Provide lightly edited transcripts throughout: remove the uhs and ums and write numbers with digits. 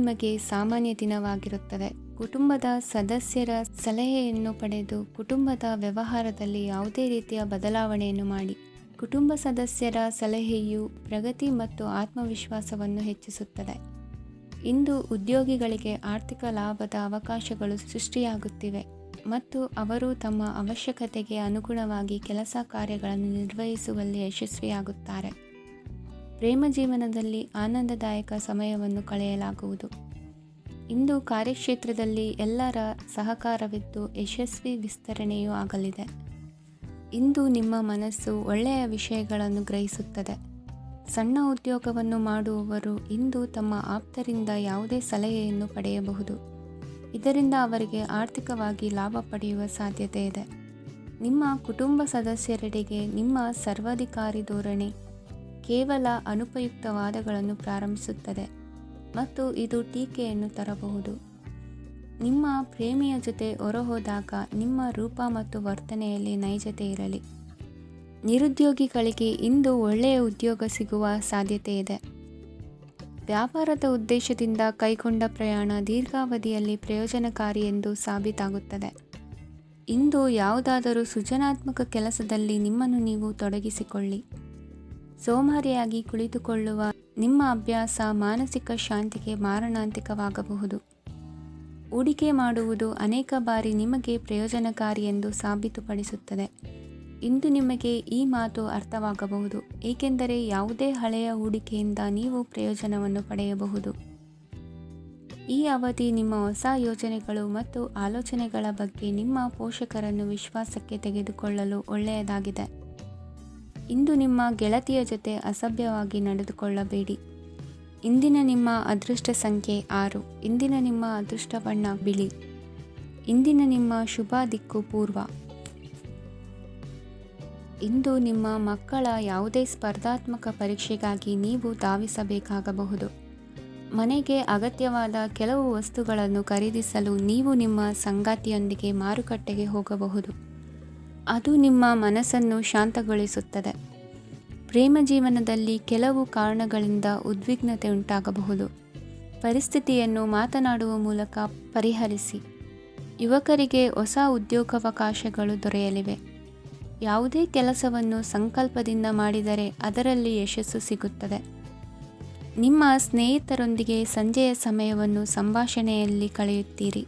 ನಿಮಗೆ ಸಾಮಾನ್ಯ ದಿನವಾಗಿರುತ್ತದೆ. ಕುಟುಂಬದ ಸದಸ್ಯರ ಸಲಹೆಯನ್ನು ಪಡೆದು ಕುಟುಂಬದ ವ್ಯವಹಾರದಲ್ಲಿ ಯಾವುದೇ ರೀತಿಯ ಬದಲಾವಣೆಯನ್ನು ಮಾಡಿ. ಕುಟುಂಬ ಸದಸ್ಯರ ಸಲಹೆಯು ಪ್ರಗತಿ ಮತ್ತು ಆತ್ಮವಿಶ್ವಾಸವನ್ನು ಹೆಚ್ಚಿಸುತ್ತದೆ. ಇಂದು ಉದ್ಯೋಗಿಗಳಿಗೆ ಆರ್ಥಿಕ ಲಾಭದ ಅವಕಾಶಗಳು ಸೃಷ್ಟಿಯಾಗುತ್ತಿವೆ ಮತ್ತು ಅವರು ತಮ್ಮ ಅವಶ್ಯಕತೆಗೆ ಅನುಗುಣವಾಗಿ ಕೆಲಸ ಕಾರ್ಯಗಳನ್ನು ನಿರ್ವಹಿಸುವಲ್ಲಿ ಯಶಸ್ವಿಯಾಗುತ್ತಾರೆ. ಪ್ರೇಮ ಜೀವನದಲ್ಲಿ ಆನಂದದಾಯಕ ಸಮಯವನ್ನು ಕಳೆಯಲಾಗುವುದು. ಇಂದು ಕಾರ್ಯಕ್ಷೇತ್ರದಲ್ಲಿ ಎಲ್ಲರ ಸಹಕಾರವಿದ್ದು ಯಶಸ್ವಿ ವಿಸ್ತರಣೆಯೂ ಆಗಲಿದೆ. ಇಂದು ನಿಮ್ಮ ಮನಸ್ಸು ಒಳ್ಳೆಯ ವಿಷಯಗಳನ್ನು ಗ್ರಹಿಸುತ್ತದೆ. ಸಣ್ಣ ಉದ್ಯೋಗವನ್ನು ಮಾಡುವವರು ಇಂದು ತಮ್ಮ ಆಪ್ತರಿಂದ ಯಾವುದೇ ಸಲಹೆಯನ್ನು ಪಡೆಯಬಹುದು. ಇದರಿಂದ ಅವರಿಗೆ ಆರ್ಥಿಕವಾಗಿ ಲಾಭ ಪಡೆಯುವ ಸಾಧ್ಯತೆ ಇದೆ. ನಿಮ್ಮ ಕುಟುಂಬ ಸದಸ್ಯರೆಡೆಗೆ ನಿಮ್ಮ ಸರ್ವಾಧಿಕಾರಿ ಧೋರಣೆ ಕೇವಲ ಅನುಪಯುಕ್ತ ವಾದಗಳನ್ನು ಪ್ರಾರಂಭಿಸುತ್ತದೆ ಮತ್ತು ಇದು ಟೀಕೆಯನ್ನು ತರಬಹುದು. ನಿಮ್ಮ ಪ್ರೇಮಿಯ ಜೊತೆ ಹೊರಹೋದಾಗ ನಿಮ್ಮ ರೂಪ ಮತ್ತು ವರ್ತನೆಯಲ್ಲಿ ನೈಜತೆ ಇರಲಿ. ನಿರುದ್ಯೋಗಿಗಳಿಗೆ ಇಂದು ಒಳ್ಳೆಯ ಉದ್ಯೋಗ ಸಿಗುವ ಸಾಧ್ಯತೆ ಇದೆ. ವ್ಯಾಪಾರದ ಉದ್ದೇಶದಿಂದ ಕೈಗೊಂಡ ಪ್ರಯಾಣ ದೀರ್ಘಾವಧಿಯಲ್ಲಿ ಪ್ರಯೋಜನಕಾರಿ ಎಂದು ಸಾಬೀತಾಗುತ್ತದೆ. ಇಂದು ಯಾವುದಾದರೂ ಸೃಜನಾತ್ಮಕ ಕೆಲಸದಲ್ಲಿ ನಿಮ್ಮನ್ನು ನೀವು ತೊಡಗಿಸಿಕೊಳ್ಳಿ. ಸೋಮಾರಿಯಾಗಿ ಕುಳಿತುಕೊಳ್ಳುವ ನಿಮ್ಮ ಅಭ್ಯಾಸ ಮಾನಸಿಕ ಶಾಂತಿಗೆ ಮಾರಣಾಂತಿಕವಾಗಬಹುದು. ಹೂಡಿಕೆ ಮಾಡುವುದು ಅನೇಕ ಬಾರಿ ನಿಮಗೆ ಪ್ರಯೋಜನಕಾರಿ ಎಂದು ಸಾಬೀತುಪಡಿಸುತ್ತದೆ. ಇಂದು ನಿಮಗೆ ಈ ಮಾತು ಅರ್ಥವಾಗಬಹುದು, ಏಕೆಂದರೆ ಯಾವುದೇ ಹಳೆಯ ಹೂಡಿಕೆಯಿಂದ ನೀವು ಪ್ರಯೋಜನವನ್ನು ಪಡೆಯಬಹುದು. ಈ ಅವಧಿ ನಿಮ್ಮ ಹೊಸ ಯೋಜನೆಗಳು ಮತ್ತು ಆಲೋಚನೆಗಳ ಬಗ್ಗೆ ನಿಮ್ಮ ಪೋಷಕರನ್ನು ವಿಶ್ವಾಸಕ್ಕೆ ತೆಗೆದುಕೊಳ್ಳಲು ಒಳ್ಳೆಯದಾಗಿದೆ. ಇಂದು ನಿಮ್ಮ ಗೆಳತಿಯ ಜೊತೆ ಅಸಭ್ಯವಾಗಿ ನಡೆದುಕೊಳ್ಳಬೇಡಿ. ಇಂದಿನ ನಿಮ್ಮ ಅದೃಷ್ಟ ಸಂಖ್ಯೆ 6. ಇಂದಿನ ನಿಮ್ಮ ಅದೃಷ್ಟ ಬಣ್ಣ ಬಿಳಿ. ಇಂದಿನ ನಿಮ್ಮ ಶುಭ ದಿಕ್ಕು ಪೂರ್ವ. ಇಂದು ನಿಮ್ಮ ಮಕ್ಕಳ ಯಾವುದೇ ಸ್ಪರ್ಧಾತ್ಮಕ ಪರೀಕ್ಷೆಗಾಗಿ ನೀವು ಧಾವಿಸಬೇಕಾಗಬಹುದು. ಮನೆಗೆ ಅಗತ್ಯವಾದ ಕೆಲವು ವಸ್ತುಗಳನ್ನು ಖರೀದಿಸಲು ನೀವು ನಿಮ್ಮ ಸಂಗಾತಿಯೊಂದಿಗೆ ಮಾರುಕಟ್ಟೆಗೆ ಹೋಗಬಹುದು. ಅದು ನಿಮ್ಮ ಮನಸ್ಸನ್ನು ಶಾಂತಗೊಳಿಸುತ್ತದೆ. ಪ್ರೇಮ ಜೀವನದಲ್ಲಿ ಕೆಲವು ಕಾರಣಗಳಿಂದ ಉದ್ವಿಗ್ನತೆ ಉಂಟಾಗಬಹುದು. ಪರಿಸ್ಥಿತಿಯನ್ನು ಮಾತನಾಡುವ ಮೂಲಕ ಪರಿಹರಿಸಿ. ಯುವಕರಿಗೆ ಹೊಸ ಉದ್ಯೋಗಾವಕಾಶಗಳು ದೊರೆಯಲಿವೆ. ಯಾವುದೇ ಕೆಲಸವನ್ನು ಸಂಕಲ್ಪದಿಂದ ಮಾಡಿದರೆ ಅದರಲ್ಲಿ ಯಶಸ್ಸು ಸಿಗುತ್ತದೆ. ನಿಮ್ಮ ಸ್ನೇಹಿತರೊಂದಿಗೆ ಸಂಜೆಯ ಸಮಯವನ್ನು ಸಂಭಾಷಣೆಯಲ್ಲಿ ಕಳೆಯುತ್ತೀರಿ.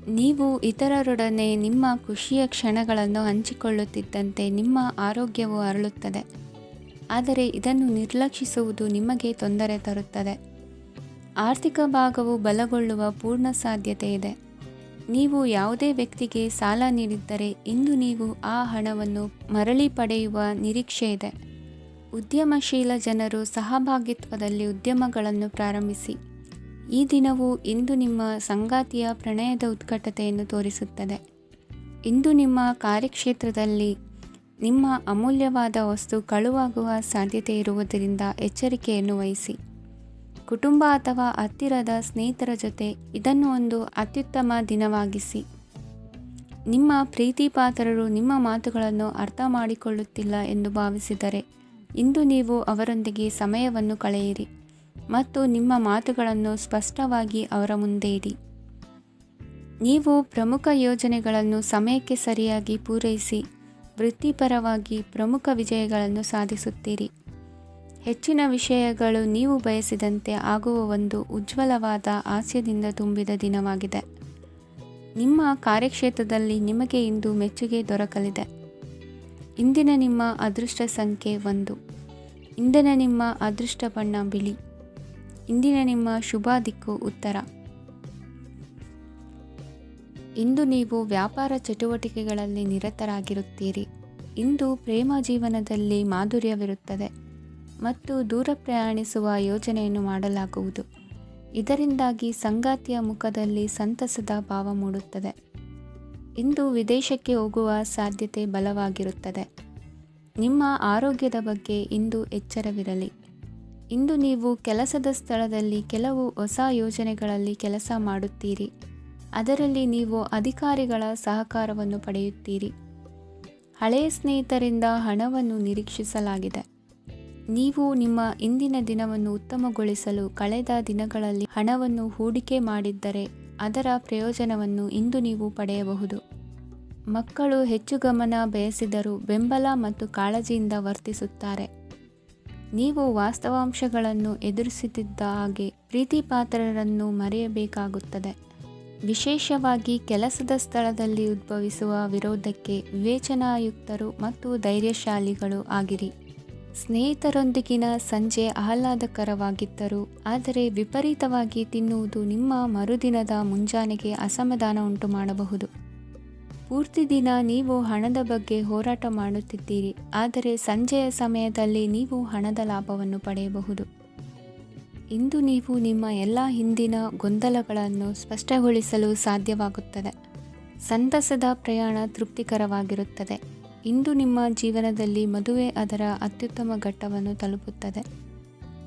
ನೀವು ಇತರರೊಡನೆ ನಿಮ್ಮ ಖುಷಿಯ ಕ್ಷಣಗಳನ್ನು ಹಂಚಿಕೊಳ್ಳುತ್ತಿದ್ದಂತೆ ನಿಮ್ಮ ಆರೋಗ್ಯವು ಅರಳುತ್ತದೆ. ಆದರೆ ಇದನ್ನು ನಿರ್ಲಕ್ಷಿಸುವುದು ನಿಮಗೆ ತೊಂದರೆ ತರುತ್ತದೆ. ಆರ್ಥಿಕ ಭಾಗವು ಬಲಗೊಳ್ಳುವ ಪೂರ್ಣ ಸಾಧ್ಯತೆ ಇದೆ. ನೀವು ಯಾವುದೇ ವ್ಯಕ್ತಿಗೆ ಸಾಲ ನೀಡಿದ್ದರೆ ಇಂದು ನೀವು ಆ ಹಣವನ್ನು ಮರಳಿ ಪಡೆಯುವ ನಿರೀಕ್ಷೆ ಇದೆ. ಉದ್ಯಮಶೀಲ ಜನರು ಸಹಭಾಗಿತ್ವದಲ್ಲಿ ಉದ್ಯಮಗಳನ್ನು ಪ್ರಾರಂಭಿಸಿ. ಈ ದಿನವು ಇಂದು ನಿಮ್ಮ ಸಂಗಾತಿಯ ಪ್ರಣಯದ ಉತ್ಕಟತೆಯನ್ನು ತೋರಿಸುತ್ತದೆ. ಇಂದು ನಿಮ್ಮ ಕಾರ್ಯಕ್ಷೇತ್ರದಲ್ಲಿ ನಿಮ್ಮ ಅಮೂಲ್ಯವಾದ ವಸ್ತು ಕಳುವಾಗುವ ಸಾಧ್ಯತೆ ಇರುವುದರಿಂದ ಎಚ್ಚರಿಕೆಯನ್ನು ವಹಿಸಿ. ಕುಟುಂಬ ಅಥವಾ ಹತ್ತಿರದ ಸ್ನೇಹಿತರ ಜೊತೆ ಇದನ್ನು ಒಂದು ಅತ್ಯುತ್ತಮ ದಿನವಾಗಿಸಿ. ನಿಮ್ಮ ಪ್ರೀತಿಪಾತ್ರರು ನಿಮ್ಮ ಮಾತುಗಳನ್ನು ಅರ್ಥ ಮಾಡಿಕೊಳ್ಳುತ್ತಿಲ್ಲ ಎಂದು ಭಾವಿಸಿದರೆ ಇಂದು ನೀವು ಅವರೊಂದಿಗೆ ಸಮಯವನ್ನು ಕಳೆಯಿರಿ ಮತ್ತು ನಿಮ್ಮ ಮಾತುಗಳನ್ನು ಸ್ಪಷ್ಟವಾಗಿ ಅವರ ಮುಂದೆ ಇಡಿ. ನೀವು ಪ್ರಮುಖ ಯೋಜನೆಗಳನ್ನು ಸಮಯಕ್ಕೆ ಸರಿಯಾಗಿ ಪೂರೈಸಿ ವೃತ್ತಿಪರವಾಗಿ ಪ್ರಮುಖ ವಿಜಯಗಳನ್ನು ಸಾಧಿಸುತ್ತೀರಿ. ಹೆಚ್ಚಿನ ವಿಷಯಗಳು ನೀವು ಬಯಸಿದಂತೆ ಆಗುವ ಒಂದು ಉಜ್ವಲವಾದ ಹಾಸ್ಯದಿಂದ ತುಂಬಿದ ದಿನವಾಗಿದೆ. ನಿಮ್ಮ ಕಾರ್ಯಕ್ಷೇತ್ರದಲ್ಲಿ ನಿಮಗೆ ಇಂದು ಮೆಚ್ಚುಗೆ ದೊರಕಲಿದೆ. ಇಂದಿನ ನಿಮ್ಮ ಅದೃಷ್ಟ ಸಂಖ್ಯೆ 1. ಇಂದಿನ ನಿಮ್ಮ ಅದೃಷ್ಟ ಬಣ್ಣ ಬಿಳಿ. ಇಂದಿನ ನಿಮ್ಮ ಶುಭ ದಿಕ್ಕು ಉತ್ತರ. ಇಂದು ನೀವು ವ್ಯಾಪಾರ ಚಟುವಟಿಕೆಗಳಲ್ಲಿ ನಿರತರಾಗಿರುತ್ತೀರಿ. ಇಂದು ಪ್ರೇಮ ಜೀವನದಲ್ಲಿ ಮಾಧುರ್ಯವಿರುತ್ತದೆ ಮತ್ತು ದೂರ ಪ್ರಯಾಣಿಸುವ ಯೋಜನೆಯನ್ನು ಮಾಡಲಾಗುವುದು. ಇದರಿಂದಾಗಿ ಸಂಗಾತಿಯ ಮುಖದಲ್ಲಿ ಸಂತಸದ ಭಾವ ಮೂಡುತ್ತದೆ. ಇಂದು ವಿದೇಶಕ್ಕೆ ಹೋಗುವ ಸಾಧ್ಯತೆ ಬಲವಾಗಿರುತ್ತದೆ. ನಿಮ್ಮ ಆರೋಗ್ಯದ ಬಗ್ಗೆ ಇಂದು ಎಚ್ಚರವಿರಲಿ. ಇಂದು ನೀವು ಕೆಲಸದ ಸ್ಥಳದಲ್ಲಿ ಕೆಲವು ಹೊಸ ಯೋಜನೆಗಳಲ್ಲಿ ಕೆಲಸ ಮಾಡುತ್ತೀರಿ. ಅದರಲ್ಲಿ ನೀವು ಅಧಿಕಾರಿಗಳ ಸಹಕಾರವನ್ನು ಪಡೆಯುತ್ತೀರಿ. ಹಳೆಯ ಸ್ನೇಹಿತರಿಂದ ಹಣವನ್ನು ನಿರೀಕ್ಷಿಸಲಾಗಿದೆ. ನೀವು ನಿಮ್ಮ ಇಂದಿನ ದಿನವನ್ನು ಉತ್ತಮಗೊಳಿಸಲು ಕಳೆದ ದಿನಗಳಲ್ಲಿ ಹಣವನ್ನು ಹೂಡಿಕೆ ಮಾಡಿದ್ದರೆ ಅದರ ಪ್ರಯೋಜನವನ್ನು ಇಂದು ನೀವು ಪಡೆಯಬಹುದು. ಮಕ್ಕಳು ಹೆಚ್ಚು ಗಮನ ಬಯಸಿದರೂ ಬೆಂಬಲ ಮತ್ತು ಕಾಳಜಿಯಿಂದ ವರ್ತಿಸುತ್ತಾರೆ. ನೀವು ವಾಸ್ತವಾಂಶಗಳನ್ನು ಎದುರಿಸುತ್ತಿದ್ದ ಹಾಗೆ ಪ್ರೀತಿಪಾತ್ರರನ್ನು ಮರೆಯಬೇಕಾಗುತ್ತದೆ. ವಿಶೇಷವಾಗಿ ಕೆಲಸದ ಸ್ಥಳದಲ್ಲಿ ಉದ್ಭವಿಸುವ ವಿರೋಧಕ್ಕೆ ವಿವೇಚನಾಯುಕ್ತರು ಮತ್ತು ಧೈರ್ಯಶಾಲಿಗಳು ಆಗಿರಿ. ಸ್ನೇಹಿತರೊಂದಿಗಿನ ಸಂಜೆ ಆಹ್ಲಾದಕರವಾಗಿದ್ದರೂ ಆದರೆ ವಿಪರೀತವಾಗಿ ತಿನ್ನುವುದು ನಿಮ್ಮ ಮರುದಿನದ ಮುಂಜಾನೆಗೆ ಅಸಮಾಧಾನ ಉಂಟು ಮಾಡಬಹುದು. ಪೂರ್ತಿ ದಿನ ನೀವು ಹಣದ ಬಗ್ಗೆ ಹೋರಾಟ ಮಾಡುತ್ತಿದ್ದೀರಿ, ಆದರೆ ಸಂಜೆಯ ಸಮಯದಲ್ಲಿ ನೀವು ಹಣದ ಲಾಭವನ್ನು ಪಡೆಯಬಹುದು. ಇಂದು ನೀವು ನಿಮ್ಮ ಎಲ್ಲ ಹಿಂದಿನ ಗೊಂದಲಗಳನ್ನು ಸ್ಪಷ್ಟಗೊಳಿಸಲು ಸಾಧ್ಯವಾಗುತ್ತದೆ. ಸಂತಸದ ಪ್ರಯಾಣ ತೃಪ್ತಿಕರವಾಗಿರುತ್ತದೆ. ಇಂದು ನಿಮ್ಮ ಜೀವನದಲ್ಲಿ ಮದುವೆ ಅದರ ಅತ್ಯುತ್ತಮ ಘಟ್ಟವನ್ನು ತಲುಪುತ್ತದೆ.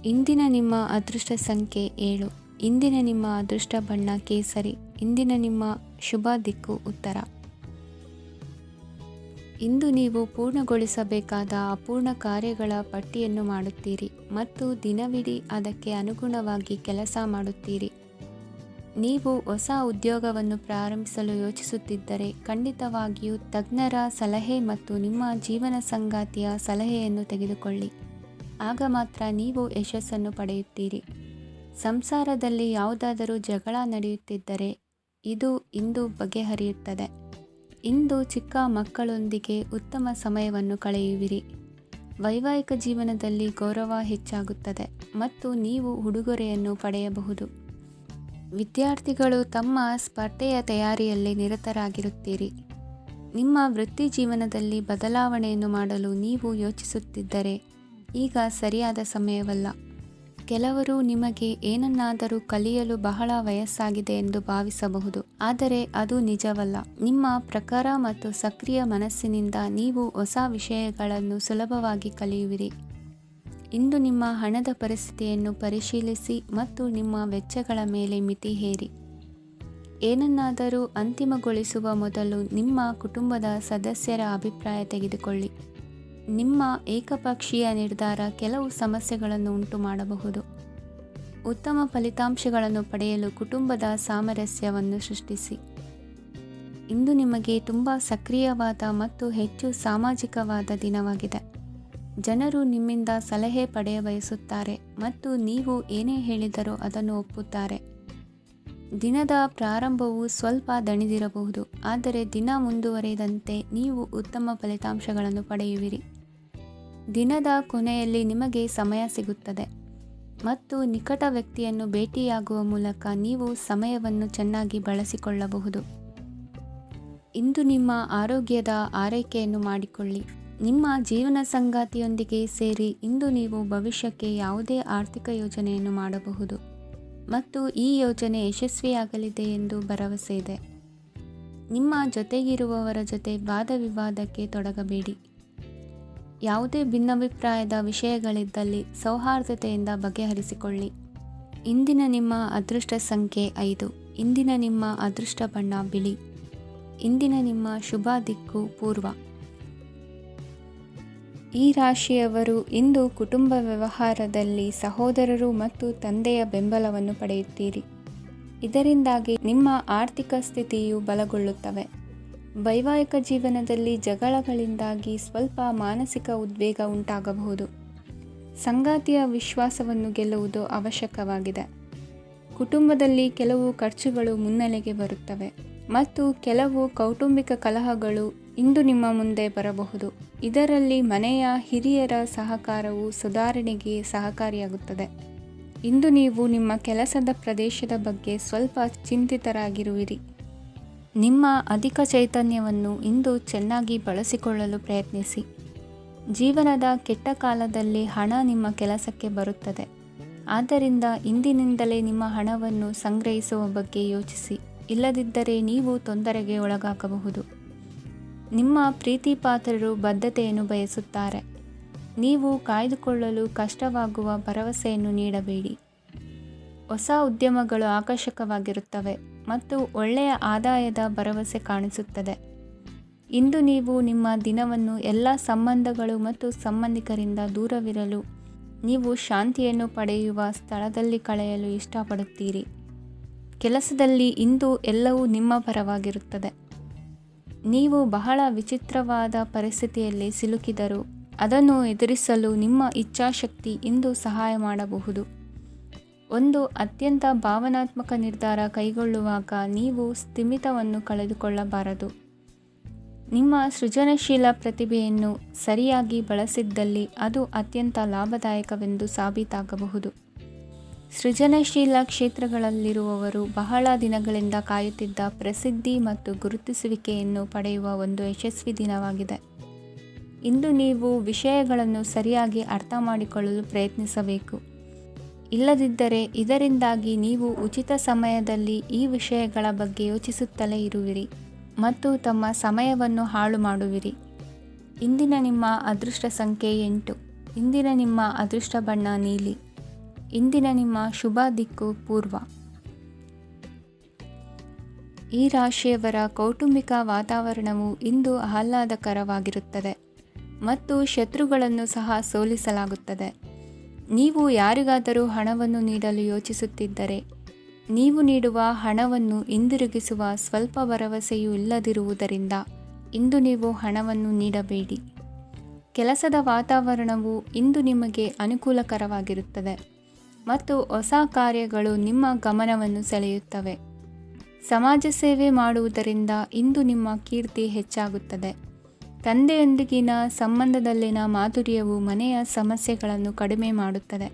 ಇಂದಿನ ನಿಮ್ಮ ಅದೃಷ್ಟ ಸಂಖ್ಯೆ 7. ಇಂದಿನ ನಿಮ್ಮ ಅದೃಷ್ಟ ಬಣ್ಣ ಕೇಸರಿ. ಇಂದಿನ ನಿಮ್ಮ ಶುಭ ದಿಕ್ಕು ಉತ್ತರ. ಇಂದು ನೀವು ಪೂರ್ಣಗೊಳಿಸಬೇಕಾದ ಅಪೂರ್ಣ ಕಾರ್ಯಗಳ ಪಟ್ಟಿಯನ್ನು ಮಾಡುತ್ತೀರಿ ಮತ್ತು ದಿನವಿಡೀ ಅದಕ್ಕೆ ಅನುಗುಣವಾಗಿ ಕೆಲಸ ಮಾಡುತ್ತೀರಿ. ನೀವು ಹೊಸ ಉದ್ಯೋಗವನ್ನು ಪ್ರಾರಂಭಿಸಲು ಯೋಚಿಸುತ್ತಿದ್ದರೆ ಖಂಡಿತವಾಗಿಯೂ ತಜ್ಞರ ಸಲಹೆ ಮತ್ತು ನಿಮ್ಮ ಜೀವನ ಸಂಗಾತಿಯ ಸಲಹೆಯನ್ನು ತೆಗೆದುಕೊಳ್ಳಿ. ಆಗ ಮಾತ್ರ ನೀವು ಯಶಸ್ಸನ್ನು ಪಡೆಯುತ್ತೀರಿ. ಸಂಸಾರದಲ್ಲಿ ಯಾವುದಾದರೂ ಜಗಳ ನಡೆಯುತ್ತಿದ್ದರೆ ಇದು ಇಂದು ಬಗೆಹರಿಯುತ್ತದೆ. ಇಂದು ಚಿಕ್ಕ ಮಕ್ಕಳೊಂದಿಗೆ ಉತ್ತಮ ಸಮಯವನ್ನು ಕಳೆಯುವಿರಿ. ವೈವಾಹಿಕ ಜೀವನದಲ್ಲಿ ಗೌರವ ಹೆಚ್ಚಾಗುತ್ತದೆ ಮತ್ತು ನೀವು ಉಡುಗೊರೆಯನ್ನು ಪಡೆಯಬಹುದು. ವಿದ್ಯಾರ್ಥಿಗಳು ತಮ್ಮ ಸ್ಪರ್ಧೆಯ ತಯಾರಿಯಲ್ಲಿ ನಿರತರಾಗಿರುತ್ತೀರಿ. ನಿಮ್ಮ ವೃತ್ತಿ ಜೀವನದಲ್ಲಿ ಬದಲಾವಣೆಯನ್ನು ಮಾಡಲು ನೀವು ಯೋಚಿಸುತ್ತಿದ್ದರೆ ಈಗ ಸರಿಯಾದ ಸಮಯವಲ್ಲ. ಕೆಲವರು ನಿಮಗೆ ಏನನ್ನಾದರೂ ಕಲಿಯಲು ಬಹಳ ವಯಸ್ಸಾಗಿದೆ ಎಂದು ಭಾವಿಸಬಹುದು, ಆದರೆ ಅದು ನಿಜವಲ್ಲ. ನಿಮ್ಮ ಪ್ರಖರ ಮತ್ತು ಸಕ್ರಿಯ ಮನಸ್ಸಿನಿಂದ ನೀವು ಹೊಸ ವಿಷಯಗಳನ್ನು ಸುಲಭವಾಗಿ ಕಲಿಯುವಿರಿ. ಇಂದು ನಿಮ್ಮ ಹಣದ ಪರಿಸ್ಥಿತಿಯನ್ನು ಪರಿಶೀಲಿಸಿ ಮತ್ತು ನಿಮ್ಮ ವೆಚ್ಚಗಳ ಮೇಲೆ ಮಿತಿ ಹೇರಿ. ಏನನ್ನಾದರೂ ಅಂತಿಮಗೊಳಿಸುವ ಮೊದಲು ನಿಮ್ಮ ಕುಟುಂಬದ ಸದಸ್ಯರ ಅಭಿಪ್ರಾಯ ತೆಗೆದುಕೊಳ್ಳಿ. ನಿಮ್ಮ ಏಕಪಕ್ಷೀಯ ನಿರ್ಧಾರ ಕೆಲವು ಸಮಸ್ಯೆಗಳನ್ನು ಉಂಟು ಮಾಡಬಹುದು. ಉತ್ತಮ ಫಲಿತಾಂಶಗಳನ್ನು ಪಡೆಯಲು ಕುಟುಂಬದ ಸಾಮರಸ್ಯವನ್ನು ಸೃಷ್ಟಿಸಿ. ಇಂದು ನಿಮಗೆ ತುಂಬ ಸಕ್ರಿಯವಾದ ಮತ್ತು ಹೆಚ್ಚು ಸಾಮಾಜಿಕವಾದ ದಿನವಾಗಿದೆ. ಜನರು ನಿಮ್ಮಿಂದ ಸಲಹೆ ಪಡೆಯಬಯಸುತ್ತಾರೆ ಮತ್ತು ನೀವು ಏನೇ ಹೇಳಿದರೂ ಅದನ್ನು ಒಪ್ಪುತ್ತಾರೆ. ದಿನದ ಪ್ರಾರಂಭವು ಸ್ವಲ್ಪ ದಣಿದಿರಬಹುದು, ಆದರೆ ದಿನ ಮುಂದುವರಿದಂತೆ ನೀವು ಉತ್ತಮ ಫಲಿತಾಂಶಗಳನ್ನು ಪಡೆಯುವಿರಿ. ದಿನದ ಕೊನೆಯಲ್ಲಿ ನಿಮಗೆ ಸಮಯ ಸಿಗುತ್ತದೆ ಮತ್ತು ನಿಕಟ ವ್ಯಕ್ತಿಯನ್ನು ಭೇಟಿಯಾಗುವ ಮೂಲಕ ನೀವು ಸಮಯವನ್ನು ಚೆನ್ನಾಗಿ ಬಳಸಿಕೊಳ್ಳಬಹುದು. ಇಂದು ನಿಮ್ಮ ಆರೋಗ್ಯದ ಆರೈಕೆಯನ್ನು ಮಾಡಿಕೊಳ್ಳಿ. ನಿಮ್ಮ ಜೀವನ ಸಂಗಾತಿಯೊಂದಿಗೆ ಸೇರಿ ಇಂದು ನೀವು ಭವಿಷ್ಯಕ್ಕೆ ಯಾವುದೇ ಆರ್ಥಿಕ ಯೋಜನೆಯನ್ನು ಮಾಡಬಹುದು ಮತ್ತು ಈ ಯೋಜನೆ ಯಶಸ್ವಿಯಾಗಲಿದೆ ಎಂದು ಭರವಸೆ ಇದೆ. ನಿಮ್ಮ ಜೊತೆಗಿರುವವರ ಜೊತೆ ವಾದವಿವಾದಕ್ಕೆ ತೊಡಗಬೇಡಿ. ಯಾವುದೇ ಭಿನ್ನಾಭಿಪ್ರಾಯದ ವಿಷಯಗಳಿದ್ದಲ್ಲಿ ಸೌಹಾರ್ದತೆಯಿಂದ ಬಗೆಹರಿಸಿಕೊಳ್ಳಿ. ಇಂದಿನ ನಿಮ್ಮ ಅದೃಷ್ಟ ಸಂಖ್ಯೆ 5. ಇಂದಿನ ನಿಮ್ಮ ಅದೃಷ್ಟ ಬಣ್ಣ ಬಿಳಿ. ಇಂದಿನ ನಿಮ್ಮ ಶುಭ ದಿಕ್ಕು ಪೂರ್ವ. ಈ ರಾಶಿಯವರು ಇಂದು ಕುಟುಂಬ ವ್ಯವಹಾರದಲ್ಲಿ ಸಹೋದರರು ಮತ್ತು ತಂದೆಯ ಬೆಂಬಲವನ್ನು ಪಡೆಯುತ್ತೀರಿ. ಇದರಿಂದಾಗಿ ನಿಮ್ಮ ಆರ್ಥಿಕ ಸ್ಥಿತಿಯು ಬಲಗೊಳ್ಳುತ್ತವೆ. ವೈವಾಹಿಕ ಜೀವನದಲ್ಲಿ ಜಗಳಗಳಿಂದಾಗಿ ಸ್ವಲ್ಪ ಮಾನಸಿಕ ಉದ್ವೇಗ ಉಂಟಾಗಬಹುದು. ಸಂಗಾತಿಯ ವಿಶ್ವಾಸವನ್ನು ಗೆಲ್ಲುವುದು ಅವಶ್ಯಕವಾಗಿದೆ. ಕುಟುಂಬದಲ್ಲಿ ಕೆಲವು ಖರ್ಚುಗಳು ಮುನ್ನೆಲೆಗೆ ಬರುತ್ತವೆ ಮತ್ತು ಕೆಲವು ಕೌಟುಂಬಿಕ ಕಲಹಗಳು ಇಂದು ನಿಮ್ಮ ಮುಂದೆ ಬರಬಹುದು. ಇದರಲ್ಲಿ ಮನೆಯ ಹಿರಿಯರ ಸಹಕಾರವು ಸುಧಾರಣೆಗೆ ಸಹಕಾರಿಯಾಗುತ್ತದೆ. ಇಂದು ನೀವು ನಿಮ್ಮ ಕೆಲಸದ ಪ್ರದೇಶದ ಬಗ್ಗೆ ಸ್ವಲ್ಪ ಚಿಂತಿತರಾಗಿರುವಿರಿ. ನಿಮ್ಮ ಅಧಿಕ ಚೈತನ್ಯವನ್ನು ಇಂದು ಚೆನ್ನಾಗಿ ಬಳಸಿಕೊಳ್ಳಲು ಪ್ರಯತ್ನಿಸಿ. ಜೀವನದ ಕೆಟ್ಟ ಕಾಲದಲ್ಲಿ ಹಣ ನಿಮ್ಮ ಕೆಲಸಕ್ಕೆ ಬರುತ್ತದೆ. ಆದ್ದರಿಂದ ಇಂದಿನಿಂದಲೇ ನಿಮ್ಮ ಹಣವನ್ನು ಸಂಗ್ರಹಿಸುವ ಬಗ್ಗೆ ಯೋಚಿಸಿ. ಇಲ್ಲದಿದ್ದರೆ ನೀವು ತೊಂದರೆಗೆ ಒಳಗಾಗಬಹುದು. ನಿಮ್ಮ ಪ್ರೀತಿಪಾತ್ರರು ಬದ್ಧತೆಯನ್ನು ಬಯಸುತ್ತಾರೆ. ನೀವು ಕಾಯ್ದುಕೊಳ್ಳಲು ಕಷ್ಟವಾಗುವ ಭರವಸೆಯನ್ನು ನೀಡಬೇಡಿ. ಹೊಸ ಉದ್ಯಮಗಳು ಆಕರ್ಷಕವಾಗಿರುತ್ತವೆ ಮತ್ತು ಒಳ್ಳೆಯ ಆದಾಯದ ಭರವಸೆ ಕಾಣಿಸುತ್ತದೆ. ಇಂದು ನೀವು ನಿಮ್ಮ ದಿನವನ್ನು ಎಲ್ಲ ಸಂಬಂಧಗಳು ಮತ್ತು ಸಂಬಂಧಿಕರಿಂದ ದೂರವಿರಲು ನೀವು ಶಾಂತಿಯನ್ನು ಪಡೆಯುವ ಸ್ಥಳದಲ್ಲಿ ಕಳೆಯಲು ಇಷ್ಟಪಡುತ್ತೀರಿ. ಕೆಲಸದಲ್ಲಿ ಇಂದು ಎಲ್ಲವೂ ನಿಮ್ಮ ಪರವಾಗಿರುತ್ತದೆ. ನೀವು ಬಹಳ ವಿಚಿತ್ರವಾದ ಪರಿಸ್ಥಿತಿಯಲ್ಲಿ ಸಿಲುಕಿದರೂ ಅದನ್ನು ಎದುರಿಸಲು ನಿಮ್ಮ ಇಚ್ಛಾಶಕ್ತಿ ಇಂದು ಸಹಾಯ ಮಾಡಬಹುದು. ಒಂದು ಅತ್ಯಂತ ಭಾವನಾತ್ಮಕ ನಿರ್ಧಾರ ಕೈಗೊಳ್ಳುವಾಗ ನೀವು ಸ್ಥಿಮಿತವನ್ನು ಕಳೆದುಕೊಳ್ಳಬಾರದು. ನಿಮ್ಮ ಸೃಜನಶೀಲ ಪ್ರತಿಭೆಯನ್ನು ಸರಿಯಾಗಿ ಬಳಸಿದ್ದಲ್ಲಿ ಅದು ಅತ್ಯಂತ ಲಾಭದಾಯಕವೆಂದು ಸಾಬೀತಾಗಬಹುದು. ಸೃಜನಶೀಲ ಕ್ಷೇತ್ರಗಳಲ್ಲಿರುವವರು ಬಹಳ ದಿನಗಳಿಂದ ಕಾಯುತ್ತಿದ್ದ ಪ್ರಸಿದ್ಧಿ ಮತ್ತು ಗುರುತಿಸುವಿಕೆಯನ್ನು ಪಡೆಯುವ ಒಂದು ಯಶಸ್ವಿ ದಿನವಾಗಿದೆ. ಇಂದು ನೀವು ವಿಷಯಗಳನ್ನು ಸರಿಯಾಗಿ ಅರ್ಥ ಮಾಡಿಕೊಳ್ಳಲು ಪ್ರಯತ್ನಿಸಬೇಕು. ಇಲ್ಲದಿದ್ದರೆ ಇದರಿಂದಾಗಿ ನೀವು ಉಚಿತ ಸಮಯದಲ್ಲಿ ಈ ವಿಷಯಗಳ ಬಗ್ಗೆ ಯೋಚಿಸುತ್ತಲೇ ಇರುವಿರಿ ಮತ್ತು ತಮ್ಮ ಸಮಯವನ್ನು ಹಾಳು ಮಾಡುವಿರಿ. ಇಂದಿನ ನಿಮ್ಮ ಅದೃಷ್ಟ ಸಂಖ್ಯೆ 8. ಇಂದಿನ ನಿಮ್ಮ ಅದೃಷ್ಟ ಬಣ್ಣ ನೀಲಿ. ಇಂದಿನ ನಿಮ್ಮ ಶುಭ ದಿಕ್ಕು ಪೂರ್ವ. ಈ ರಾಶಿಯವರ ಕೌಟುಂಬಿಕ ವಾತಾವರಣವು ಇಂದು ಆಹ್ಲಾದಕರವಾಗಿರುತ್ತದೆ ಮತ್ತು ಶತ್ರುಗಳನ್ನು ಸಹ ಸೋಲಿಸಲಾಗುತ್ತದೆ. ನೀವು ಯಾರಿಗಾದರೂ ಹಣವನ್ನು ನೀಡಲು ಯೋಚಿಸುತ್ತಿದ್ದರೆ, ನೀವು ನೀಡುವ ಹಣವನ್ನು ಹಿಂದಿರುಗಿಸುವ ಸ್ವಲ್ಪ ಭರವಸೆಯೂ ಇಲ್ಲದಿರುವುದರಿಂದ ಇಂದು ನೀವು ಹಣವನ್ನು ನೀಡಬೇಡಿ. ಕೆಲಸದ ವಾತಾವರಣವು ಇಂದು ನಿಮಗೆ ಅನುಕೂಲಕರವಾಗಿರುತ್ತದೆ ಮತ್ತು ಹೊಸ ಕಾರ್ಯಗಳು ನಿಮ್ಮ ಗಮನವನ್ನು ಸೆಳೆಯುತ್ತವೆ. ಸಮಾಜ ಸೇವೆ ಮಾಡುವುದರಿಂದ ಇಂದು ನಿಮ್ಮ ಕೀರ್ತಿ ಹೆಚ್ಚಾಗುತ್ತದೆ. ತಂದೆಯೊಂದಿಗಿನ ಸಂಬಂಧದಲ್ಲಿನ ಮಾಧುರ್ಯವು ಮನೆಯ ಸಮಸ್ಯೆಗಳನ್ನು ಕಡಿಮೆ ಮಾಡುತ್ತದೆ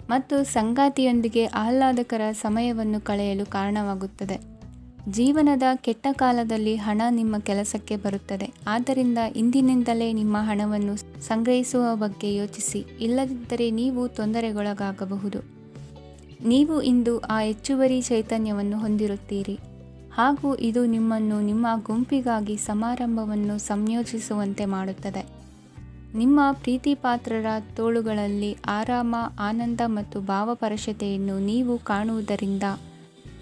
ಮತ್ತು ಸಂಗಾತಿಯೊಂದಿಗೆ ಆಹ್ಲಾದಕರ ಸಮಯವನ್ನು ಕಳೆಯಲು ಕಾರಣವಾಗುತ್ತದೆ. ಜೀವನದ ಕೆಟ್ಟ ಕಾಲದಲ್ಲಿ ಹಣ ನಿಮ್ಮ ಕೆಲಸಕ್ಕೆ ಬರುತ್ತದೆ. ಆದ್ದರಿಂದ ಇಂದಿನಿಂದಲೇ ನಿಮ್ಮ ಹಣವನ್ನು ಸಂಗ್ರಹಿಸುವ ಬಗ್ಗೆ ಯೋಚಿಸಿ, ಇಲ್ಲದಿದ್ದರೆ ನೀವು ತೊಂದರೆಗೊಳಗಾಗಬಹುದು. ನೀವು ಇಂದು ಆ ಹೆಚ್ಚುವರಿ ಚೈತನ್ಯವನ್ನು ಹೊಂದಿರುತ್ತೀರಿ ಹಾಗೂ ಇದು ನಿಮ್ಮನ್ನು ನಿಮ್ಮ ಗುಂಪಿಗಾಗಿ ಸಮಾರಂಭವನ್ನು ಸಂಯೋಜಿಸುವಂತೆ ಮಾಡುತ್ತದೆ. ನಿಮ್ಮ ಪ್ರೀತಿಪಾತ್ರರ ತೋಳುಗಳಲ್ಲಿ ಆರಾಮ, ಆನಂದ ಮತ್ತು ಭಾವಪರಶತೆಯನ್ನು ನೀವು ಕಾಣುವುದರಿಂದ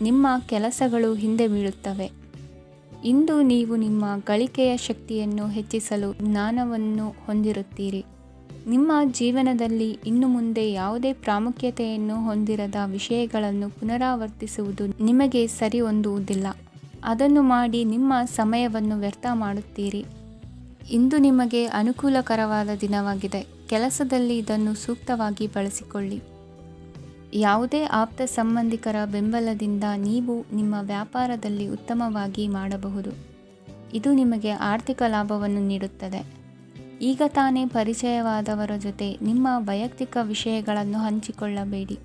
ನಿಮ್ಮ ಕೆಲಸಗಳು ಹಿಂದೆ ಬೀಳುತ್ತವೆ. ಇಂದು ನೀವು ನಿಮ್ಮ ಗಳಿಕೆಯ ಶಕ್ತಿಯನ್ನು ಹೆಚ್ಚಿಸಲು ಜ್ಞಾನವನ್ನು ಹೊಂದಿರುತ್ತೀರಿ. ನಿಮ್ಮ ಜೀವನದಲ್ಲಿ ಇನ್ನು ಮುಂದೆ ಯಾವುದೇ ಪ್ರಾಮುಖ್ಯತೆಯನ್ನು ಹೊಂದಿರದ ವಿಷಯಗಳನ್ನು ಪುನರಾವರ್ತಿಸುವುದು ನಿಮಗೆ ಸರಿ ಹೊಂದುವುದಿಲ್ಲ. ಅದನ್ನು ಮಾಡಿ ನಿಮ್ಮ ಸಮಯವನ್ನು ವ್ಯರ್ಥ ಮಾಡುತ್ತೀರಿ. ಇಂದು ನಿಮಗೆ ಅನುಕೂಲಕರವಾದ ದಿನವಾಗಿದೆ. ಕೆಲಸದಲ್ಲಿ ಇದನ್ನು ಸೂಕ್ತವಾಗಿ ಬಳಸಿಕೊಳ್ಳಿ. ಯಾವುದೇ ಆಪ್ತ ಸಂಬಂಧಿಕರ ಬೆಂಬಲದಿಂದ ನೀವು ನಿಮ್ಮ ವ್ಯಾಪಾರದಲ್ಲಿ ಉತ್ತಮವಾಗಿ ಮಾಡಬಹುದು. ಇದು ನಿಮಗೆ ಆರ್ಥಿಕ ಲಾಭವನ್ನು ನೀಡುತ್ತದೆ. ಈಗ ತಾನೇ ಪರಿಚಯವಾದವರ ಜೊತೆ ನಿಮ್ಮ ವೈಯಕ್ತಿಕ ವಿಷಯಗಳನ್ನು ಹಂಚಿಕೊಳ್ಳಬೇಡಿ.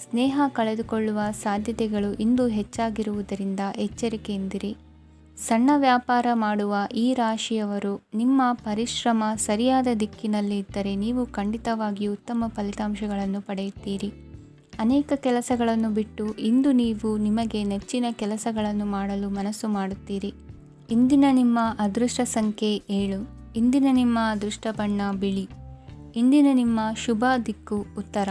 ಸ್ನೇಹ ಕಳೆದುಕೊಳ್ಳುವ ಸಾಧ್ಯತೆಗಳು ಇಂದು ಹೆಚ್ಚಾಗಿರುವುದರಿಂದ ಎಚ್ಚರಿಕೆಯಿಂದಿರಿ. ಸಣ್ಣ ವ್ಯಾಪಾರ ಮಾಡುವ ಈ ರಾಶಿಯವರು ನಿಮ್ಮ ಪರಿಶ್ರಮ ಸರಿಯಾದ ದಿಕ್ಕಿನಲ್ಲಿ ಇದ್ದರೆ ನೀವು ಖಂಡಿತವಾಗಿಯೂ ಉತ್ತಮ ಫಲಿತಾಂಶಗಳನ್ನು ಪಡೆಯುತ್ತೀರಿ. ಅನೇಕ ಕೆಲಸಗಳನ್ನು ಬಿಟ್ಟು ಇಂದು ನೀವು ನಿಮಗೆ ನೆಚ್ಚಿನ ಕೆಲಸಗಳನ್ನು ಮಾಡಲು ಮನಸ್ಸು ಮಾಡುತ್ತೀರಿ. ಇಂದಿನ ನಿಮ್ಮ ಅದೃಷ್ಟ ಸಂಖ್ಯೆ 7. ಇಂದಿನ ನಿಮ್ಮ ಅದೃಷ್ಟ ಬಣ್ಣ ಬಿಳಿ. ಇಂದಿನ ನಿಮ್ಮ ಶುಭ ದಿಕ್ಕು ಉತ್ತರ.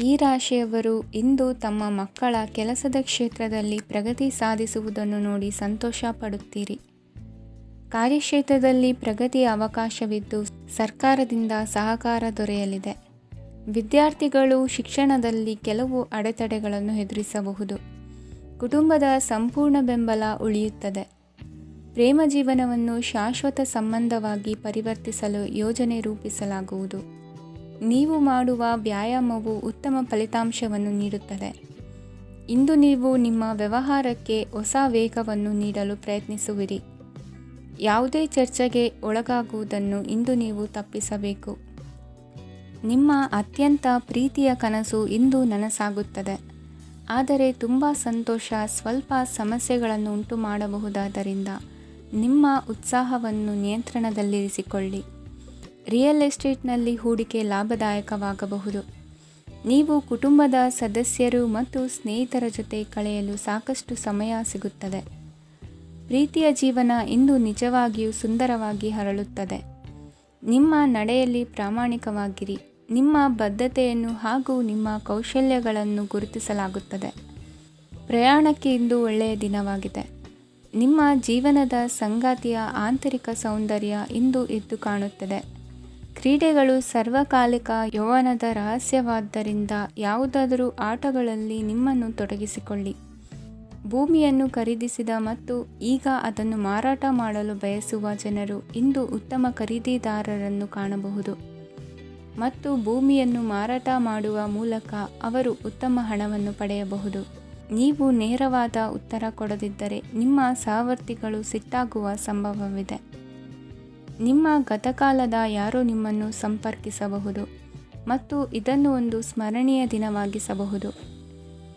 ಈ ರಾಶಿಯವರು ಇಂದು ತಮ್ಮ ಮಕ್ಕಳ ಕೆಲಸದ ಕ್ಷೇತ್ರದಲ್ಲಿ ಪ್ರಗತಿ ಸಾಧಿಸುವುದನ್ನು ನೋಡಿ ಸಂತೋಷ ಪಡುತ್ತೀರಿ. ಕಾರ್ಯಕ್ಷೇತ್ರದಲ್ಲಿ ಪ್ರಗತಿಯ ಅವಕಾಶವಿದ್ದು ಸರ್ಕಾರದಿಂದ ಸಹಕಾರ ದೊರೆಯಲಿದೆ. ವಿದ್ಯಾರ್ಥಿಗಳು ಶಿಕ್ಷಣದಲ್ಲಿ ಕೆಲವು ಅಡೆತಡೆಗಳನ್ನು ಎದುರಿಸಬಹುದು. ಕುಟುಂಬದ ಸಂಪೂರ್ಣ ಬೆಂಬಲ ಉಳಿಯುತ್ತದೆ. ಪ್ರೇಮ ಜೀವನವನ್ನು ಶಾಶ್ವತ ಸಂಬಂಧವಾಗಿ ಪರಿವರ್ತಿಸಲು ಯೋಜನೆ ರೂಪಿಸಲಾಗುವುದು. ನೀವು ಮಾಡುವ ವ್ಯಾಯಾಮವು ಉತ್ತಮ ಫಲಿತಾಂಶವನ್ನು ನೀಡುತ್ತದೆ. ಇಂದು ನೀವು ನಿಮ್ಮ ವ್ಯವಹಾರಕ್ಕೆ ಹೊಸ ವೇಗವನ್ನು ನೀಡಲು ಪ್ರಯತ್ನಿಸುವಿರಿ. ಯಾವುದೇ ಚರ್ಚೆಗೆ ಒಳಗಾಗುವುದನ್ನು ಇಂದು ನೀವು ತಪ್ಪಿಸಬೇಕು. ನಿಮ್ಮ ಅತ್ಯಂತ ಪ್ರೀತಿಯ ಕನಸು ಇಂದು ನನಸಾಗುತ್ತದೆ. ಆದರೆ ತುಂಬ ಸಂತೋಷ ಸ್ವಲ್ಪ ಸಮಸ್ಯೆಗಳನ್ನು ಉಂಟು ಮಾಡಬಹುದಾದ್ದರಿಂದ ನಿಮ್ಮ ಉತ್ಸಾಹವನ್ನು ನಿಯಂತ್ರಣದಲ್ಲಿರಿಸಿಕೊಳ್ಳಿ. ರಿಯಲ್ ಎಸ್ಟೇಟ್ನಲ್ಲಿ ಹೂಡಿಕೆ ಲಾಭದಾಯಕವಾಗಬಹುದು. ನೀವು ಕುಟುಂಬದ ಸದಸ್ಯರು ಮತ್ತು ಸ್ನೇಹಿತರ ಜೊತೆ ಕಳೆಯಲು ಸಾಕಷ್ಟು ಸಮಯ ಸಿಗುತ್ತದೆ. ಪ್ರೀತಿಯ ಜೀವನ ಇಂದು ನಿಜವಾಗಿಯೂ ಸುಂದರವಾಗಿ ಹರಳುತ್ತದೆ. ನಿಮ್ಮ ನಡೆಯಲ್ಲಿ ಪ್ರಾಮಾಣಿಕವಾಗಿರಿ. ನಿಮ್ಮ ಬದ್ಧತೆಯನ್ನು ಹಾಗೂ ನಿಮ್ಮ ಕೌಶಲ್ಯಗಳನ್ನು ಗುರುತಿಸಲಾಗುತ್ತದೆ. ಪ್ರಯಾಣಕ್ಕೆ ಇಂದು ಒಳ್ಳೆಯ ದಿನವಾಗಿದೆ. ನಿಮ್ಮ ಜೀವನದ ಸಂಗಾತಿಯ ಆಂತರಿಕ ಸೌಂದರ್ಯ ಇಂದು ಎದ್ದು ಕಾಣುತ್ತದೆ. ಕ್ರೀಡೆಗಳು ಸಾರ್ವಕಾಲಿಕ ಯೌವನದ ರಹಸ್ಯವಾದ್ದರಿಂದ ಯಾವುದಾದರೂ ಆಟಗಳಲ್ಲಿ ನಿಮ್ಮನ್ನು ತೊಡಗಿಸಿಕೊಳ್ಳಿ. ಭೂಮಿಯನ್ನು ಖರೀದಿಸಿದ ಮತ್ತು ಈಗ ಅದನ್ನು ಮಾರಾಟ ಮಾಡಲು ಬಯಸುವ ಜನರು ಇಂದು ಉತ್ತಮ ಖರೀದಿದಾರರನ್ನು ಕಾಣಬಹುದು ಮತ್ತು ಭೂಮಿಯನ್ನು ಮಾರಾಟ ಮಾಡುವ ಮೂಲಕ ಅವರು ಉತ್ತಮ ಹಣವನ್ನು ಪಡೆಯಬಹುದು. ನೀವು ನೇರವಾದ ಉತ್ತರ ಕೊಡದಿದ್ದರೆ ನಿಮ್ಮ ಸಹವರ್ತಿಗಳು ಸಿಟ್ಟಾಗುವ ಸಂಭವವಿದೆ. ನಿಮ್ಮ ಗತಕಾಲದ ಯಾರೋ ನಿಮ್ಮನ್ನು ಸಂಪರ್ಕಿಸಬಹುದು ಮತ್ತು ಇದನ್ನು ಒಂದು ಸ್ಮರಣೀಯ ದಿನವಾಗಿಸಬಹುದು.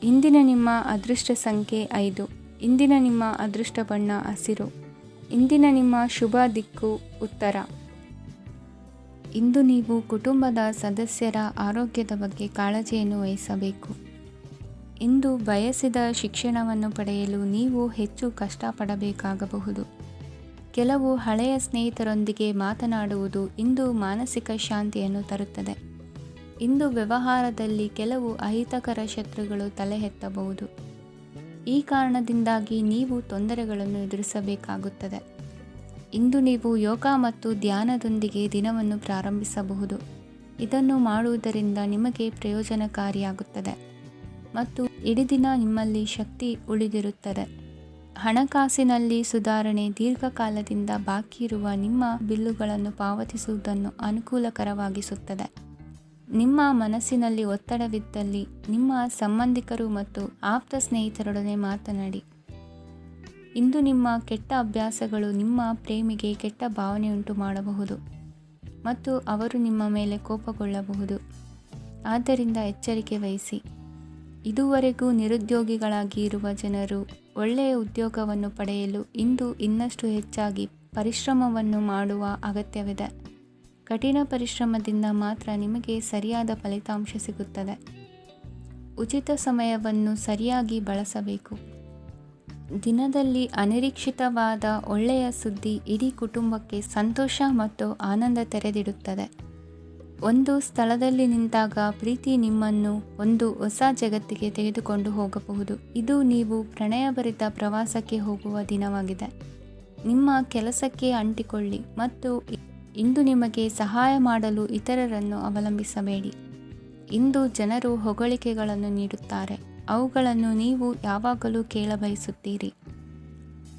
ಇಂದಿನ ನಿಮ್ಮ ಅದೃಷ್ಟ ಸಂಖ್ಯೆ 5. ಇಂದಿನ ನಿಮ್ಮ ಅದೃಷ್ಟ ಬಣ್ಣ ಹಸಿರು. ಇಂದಿನ ನಿಮ್ಮ ಶುಭ ದಿಕ್ಕು ಉತ್ತರ. ಇಂದು ನೀವು ಕುಟುಂಬದ ಸದಸ್ಯರ ಆರೋಗ್ಯದ ಬಗ್ಗೆ ಕಾಳಜಿಯನ್ನು ವಹಿಸಬೇಕು. ಇಂದು ಬಯಸಿದ ಶಿಕ್ಷಣವನ್ನು ಪಡೆಯಲು ನೀವು ಹೆಚ್ಚು ಕಷ್ಟಪಡಬೇಕಾಗಬಹುದು. ಕೆಲವು ಹಳೆಯ ಸ್ನೇಹಿತರೊಂದಿಗೆ ಮಾತನಾಡುವುದು ಇಂದು ಮಾನಸಿಕ ಶಾಂತಿಯನ್ನು ತರುತ್ತದೆ. ಇಂದು ವ್ಯವಹಾರದಲ್ಲಿ ಕೆಲವು ಅಹಿತಕರ ಶತ್ರುಗಳು ತಲೆ ಎತ್ತಬಹುದು. ಈ ಕಾರಣದಿಂದಾಗಿ ನೀವು ತೊಂದರೆಗಳನ್ನು ಎದುರಿಸಬೇಕಾಗುತ್ತದೆ. ಇಂದು ನೀವು ಯೋಗ ಮತ್ತು ಧ್ಯಾನದೊಂದಿಗೆ ದಿನವನ್ನು ಪ್ರಾರಂಭಿಸಬಹುದು. ಇದನ್ನು ಮಾಡುವುದರಿಂದ ನಿಮಗೆ ಪ್ರಯೋಜನಕಾರಿಯಾಗುತ್ತದೆ ಮತ್ತು ಇಡೀ ದಿನ ನಿಮ್ಮಲ್ಲಿ ಶಕ್ತಿ ಉಳಿದಿರುತ್ತದೆ. ಹಣಕಾಸಿನಲ್ಲಿ ಸುಧಾರಣೆ. ದೀರ್ಘಕಾಲದಿಂದ ಬಾಕಿ ಇರುವ ನಿಮ್ಮ ಬಿಲ್ಲುಗಳನ್ನು ಪಾವತಿಸುವುದನ್ನು ಅನುಕೂಲಕರವಾಗಿಸುತ್ತದೆ. ನಿಮ್ಮ ಮನಸ್ಸಿನಲ್ಲಿ ಒತ್ತಡವಿದ್ದಲ್ಲಿ ನಿಮ್ಮ ಸಂಬಂಧಿಕರು ಮತ್ತು ಆಪ್ತ ಸ್ನೇಹಿತರೊಡನೆ ಮಾತನಾಡಿ. ಇಂದು ನಿಮ್ಮ ಕೆಟ್ಟ ಅಭ್ಯಾಸಗಳು ನಿಮ್ಮ ಪ್ರೇಮಿಗೆ ಕೆಟ್ಟ ಭಾವನೆಯುಂಟು ಮಾಡಬಹುದು ಮತ್ತು ಅವರು ನಿಮ್ಮ ಮೇಲೆ ಕೋಪಗೊಳ್ಳಬಹುದು. ಆದ್ದರಿಂದ ಎಚ್ಚರಿಕೆ ವಹಿಸಿ. ಇದುವರೆಗೂ ನಿರುದ್ಯೋಗಿಗಳಾಗಿ ಇರುವ ಜನರು ಒಳ್ಳೆಯ ಉದ್ಯೋಗವನ್ನು ಪಡೆಯಲು ಇಂದು ಇನ್ನಷ್ಟು ಹೆಚ್ಚಾಗಿ ಪರಿಶ್ರಮವನ್ನು ಮಾಡುವ ಅಗತ್ಯವಿದೆ. ಕಠಿಣ ಪರಿಶ್ರಮದಿಂದ ಮಾತ್ರ ನಿಮಗೆ ಸರಿಯಾದ ಫಲಿತಾಂಶ ಸಿಗುತ್ತದೆ. ಉಚಿತ ಸಮಯವನ್ನು ಸರಿಯಾಗಿ ಬಳಸಬೇಕು. ದಿನದಲ್ಲಿ ಅನಿರೀಕ್ಷಿತವಾದ ಒಳ್ಳೆಯ ಸುದ್ದಿ ಇಡೀ ಕುಟುಂಬಕ್ಕೆ ಸಂತೋಷ ಮತ್ತು ಆನಂದ ತೆರೆದಿಡುತ್ತದೆ. ಒಂದು ಸ್ಥಳದಲ್ಲಿ ನಿಂತಾಗ ಪ್ರೀತಿ ನಿಮ್ಮನ್ನು ಒಂದು ಹೊಸ ಜಗತ್ತಿಗೆ ತೆಗೆದುಕೊಂಡು ಹೋಗಬಹುದು. ಇದು ನೀವು ಪ್ರಣಯಭರಿತ ಪ್ರವಾಸಕ್ಕೆ ಹೋಗುವ ದಿನವಾಗಿದೆ. ನಿಮ್ಮ ಕೆಲಸಕ್ಕೆ ಅಂಟಿಕೊಳ್ಳಿ ಮತ್ತು ಇಂದು ನಿಮಗೆ ಸಹಾಯ ಮಾಡಲು ಇತರರನ್ನು ಅವಲಂಬಿಸಬೇಡಿ. ಇಂದು ಜನರು ಹೊಗಳಿಕೆಗಳನ್ನು ನೀಡುತ್ತಾರೆ. ಅವುಗಳನ್ನು ನೀವು ಯಾವಾಗಲೂ ಕೇಳಬಯಸುತ್ತೀರಿ.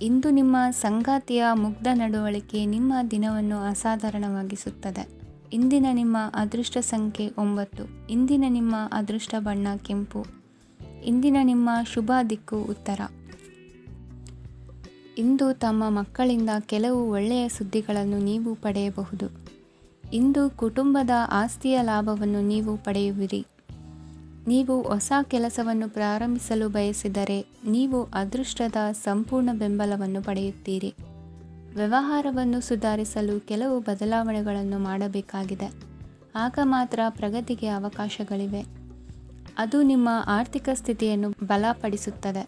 ಇಂದು ನಿಮ್ಮ ಸಂಗಾತಿಯ ಮುಗ್ಧ ನಡವಳಿಕೆ ನಿಮ್ಮ ದಿನವನ್ನು ಅಸಾಧಾರಣವಾಗಿಸುತ್ತದೆ. ಇಂದಿನ ನಿಮ್ಮ ಅದೃಷ್ಟ ಸಂಖ್ಯೆ 9. ಇಂದಿನ ನಿಮ್ಮ ಅದೃಷ್ಟ ಬಣ್ಣ ಕೆಂಪು. ಇಂದಿನ ನಿಮ್ಮ ಶುಭ ದಿಕ್ಕು ಉತ್ತರ. ಇಂದು ತಮ್ಮ ಮಕ್ಕಳಿಂದ ಕೆಲವು ಒಳ್ಳೆಯ ಸುದ್ದಿಗಳನ್ನು ನೀವು ಪಡೆಯಬಹುದು. ಇಂದು ಕುಟುಂಬದ ಆಸ್ತಿಯ ಲಾಭವನ್ನು ನೀವು ಪಡೆಯುವಿರಿ. ನೀವು ಹೊಸ ಕೆಲಸವನ್ನು ಪ್ರಾರಂಭಿಸಲು ಬಯಸಿದರೆ ನೀವು ಅದೃಷ್ಟದ ಸಂಪೂರ್ಣ ಬೆಂಬಲವನ್ನು ಪಡೆಯುತ್ತೀರಿ. ವ್ಯವಹಾರವನ್ನು ಸುಧಾರಿಸಲು ಕೆಲವು ಬದಲಾವಣೆಗಳನ್ನು ಮಾಡಬೇಕಾಗಿದೆ. ಆಗ ಮಾತ್ರ ಪ್ರಗತಿಗೆ ಅವಕಾಶಗಳಿವೆ. ಅದು ನಿಮ್ಮ ಆರ್ಥಿಕ ಸ್ಥಿತಿಯನ್ನು ಬಲಪಡಿಸುತ್ತದೆ.